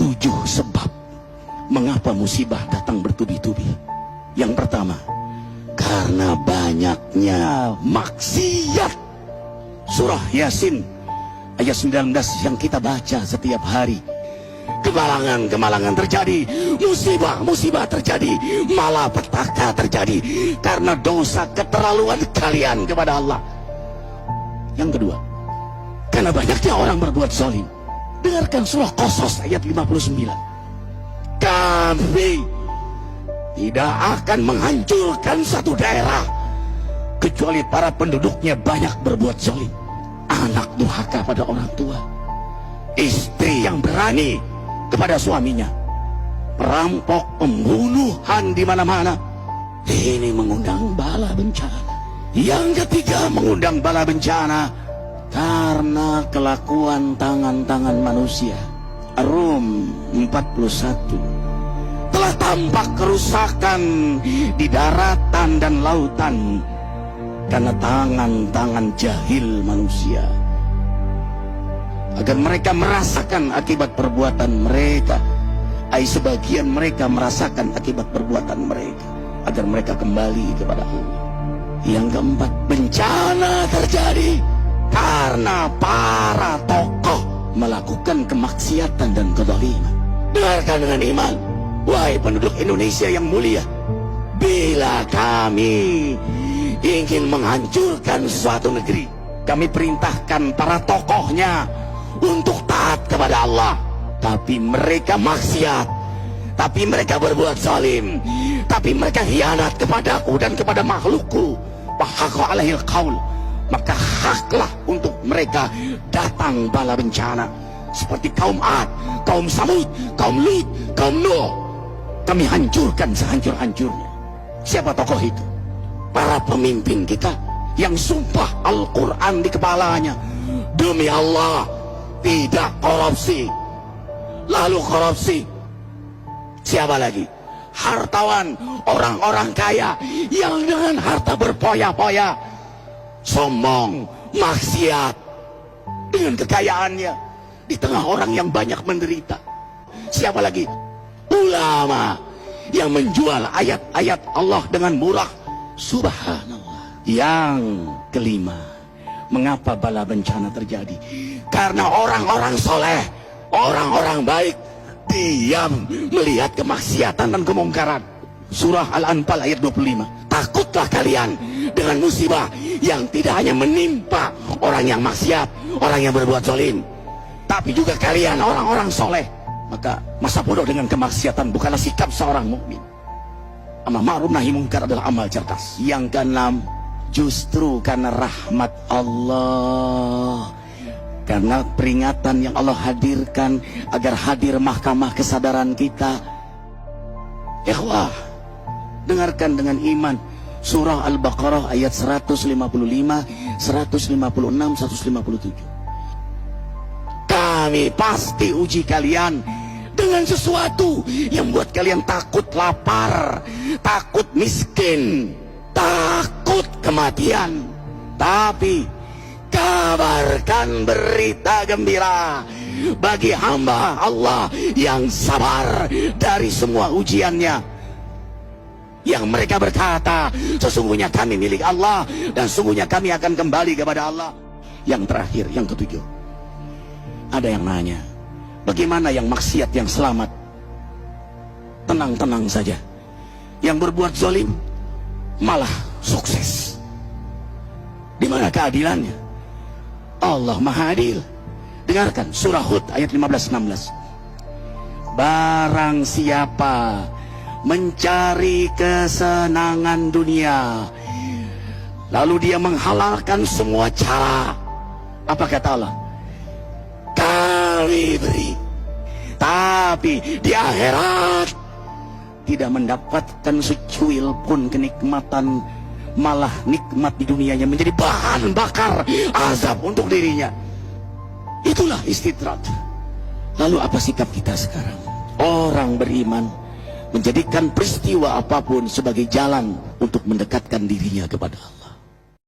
7 sebab mengapa musibah datang bertubi-tubi. Yang pertama, karena banyaknya maksiat. Surah Yasin ayat 19 yang kita baca setiap hari. Kemalangan-kemalangan terjadi, musibah-musibah terjadi, malapetaka terjadi karena dosa keterlaluan kalian kepada Allah. Yang kedua, karena banyaknya orang berbuat zalim. Dengarkan surah Qasas ayat 59. Kami tidak akan menghancurkan satu daerah kecuali para penduduknya banyak berbuat zalim. Anak durhaka pada orang tua, istri yang berani kepada suaminya, perampok, pembunuhan di mana-mana. Ini mengundang bala bencana. Yang ketiga, mengundang bala bencana karena kelakuan tangan-tangan manusia. Rum 41. Telah tampak kerusakan di daratan dan lautan karena tangan-tangan jahil manusia, agar mereka merasakan akibat perbuatan mereka. Sebagian mereka merasakan akibat perbuatan mereka, agar mereka kembali kepada Allah. Yang keempat, bencana terjadi karena para tokoh melakukan kemaksiatan dan kezaliman. Dengarkan dengan iman, wahai penduduk Indonesia yang mulia, bila kami ingin menghancurkan suatu negeri, kami perintahkan para tokohnya untuk taat kepada Allah, tapi mereka maksiat, tapi mereka berbuat zalim, tapi mereka khianat kepadaku dan kepada makhlukku. Fahaqa alaihil qaul, maka haklah untuk mereka datang bala bencana seperti kaum Ad, kaum Samud, kaum Lut, kaum Nuh. Kami hancurkan sehancur-hancurnya. Siapa tokoh itu? Para pemimpin kita yang sumpah Al-Quran di kepalanya, demi Allah tidak korupsi. Lalu korupsi. Siapa lagi? Hartawan, orang-orang kaya yang dengan harta berpoya-poya, sombong, maksiat dengan kekayaannya di tengah orang yang banyak menderita. Siapa lagi? Ulama yang menjual ayat-ayat Allah dengan murah. Subhanallah. Yang kelima, mengapa bala bencana terjadi? Karena orang-orang soleh, orang-orang baik diam melihat kemaksiatan dan kemungkaran. Surah Al-Anfal ayat 25. Takutlah kalian dengan musibah yang tidak hanya menimpa orang yang maksiat, orang yang berbuat zalim, tapi juga kalian orang-orang soleh. Maka masa bodoh dengan kemaksiatan bukanlah sikap seorang mukmin. Amar ma'ruf nahi mungkar adalah amal cerdas. Yang keenam, justru karena rahmat Allah, karena peringatan yang Allah hadirkan agar hadir mahkamah kesadaran kita. Ikhwah, dengarkan dengan iman surah Al-Baqarah ayat 155, 156, 157. Kami pasti uji kalian dengan sesuatu yang membuat kalian takut lapar, takut miskin, takut kematian. Tapi kabarkan berita gembira bagi hamba Allah yang sabar dari semua ujiannya, yang mereka berkata, sesungguhnya kami milik Allah dan sungguhnya kami akan kembali kepada Allah. Yang terakhir, yang ketujuh, ada yang nanya, bagaimana yang maksiat yang selamat? Tenang-tenang saja. Yang berbuat zalim malah sukses. Di mana keadilannya? Allah Maha Adil. Dengarkan surah Hud ayat 15-16. Barang siapa mencari kesenangan dunia, lalu dia menghalalkan semua cara, apa kata Allah? Kami beri, tapi di akhirat tidak mendapatkan secuil pun kenikmatan, malah nikmat di dunianya menjadi bahan bakar azab untuk dirinya. Itulah istidrat. Lalu apa sikap kita sekarang? Orang beriman menjadikan peristiwa apapun sebagai jalan untuk mendekatkan dirinya kepada Allah.